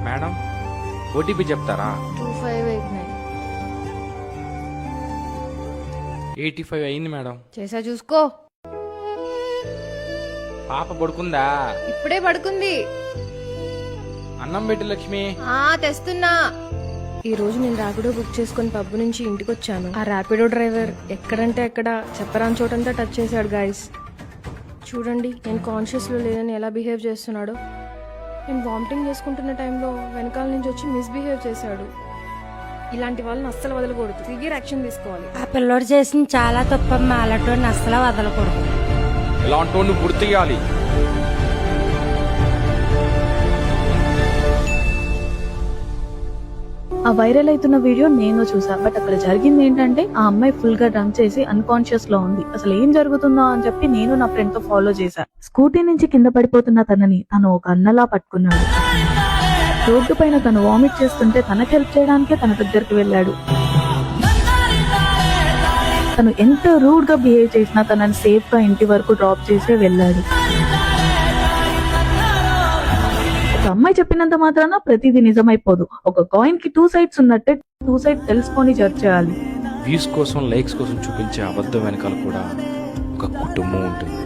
Madam OTP చెప్తారా? 2589. 85 అయింది madam. చేసా చూసుకో. పాప పడుకుందా? ఇప్పుడే పడుకుంది. అన్నం పెట్టి లక్ష్మి. తెస్తున్నా. ఈ రోజు నేను ర్యాపిడో బుక్ చేసుకుని పబ్ నుంచి ఇంటికి వచ్చాను. ఆ ర్యాపిడో డ్రైవర్ ఎక్కడంటే ఎక్కడ చెప్పరాని చోటంతా టచ్ చేశాడు గైస్. చూడండి నేను కాన్షియస్ లో లేదని ఎలా బిహేవ్ చేస్తున్నాడో. నేను వామిటింగ్ చేసుకుంటున్న టైంలో వెనకాల నుంచి వచ్చి మిస్బిహేవ్ చేశాడు. ఇలాంటి వాళ్ళని అస్సలు వదలకూడదు. సివియర్ యాక్షన్ తీసుకోవాలి. ఆ పిల్లోడు చేసింది చాలా తప్పమ్మా, అలాంటి అస్సలు వదలకూడదు. ఇలాంటి వాడిని గుర్తు తీయాలి. ఆ వైరల్ అవుతున్న వీడియో నేను చూసా. బట్ అక్కడ జరిగింది ఏంటంటే ఆ అమ్మాయి ఫుల్ గా డ్రంక్ చేసి అన్కాన్షియస్ లో ఉంది. అసలు ఏం జరుగుతుందో అని చెప్పి నేను నా ఫ్రెండ్ తో ఫాలో చేశా. స్కూటీ నుంచి కింద పడిపోతున్న తనని తను ఒక అన్నలా పట్టుకున్నాడు. రోడ్డు పైన తను వామిట్ చేస్తుంటే తనకు హెల్ప్ చేయడానికే తన దగ్గరికి వెళ్ళాడు. తను ఎంత రూడ్ గా బిహేవ్ చేసినా తనని సేఫ్ గా ఇంటి వరకు డ్రాప్ చేసే వెళ్ళాడు. ఒక అమ్మాయి చెప్పినంత మాత్రాన ప్రతిదీ నిజమైపోదు. ఒక కాయిన్ కి 2 sides ఉన్నట్టే 2 sides తెలుసుకొని జడ్జ్ చేయాలి. వ్యూస్ కోసం లైక్స్ కోసం చూపించే అబద్ధం వెనకాల కూడా ఒక కుటుంబం ఉంటుంది.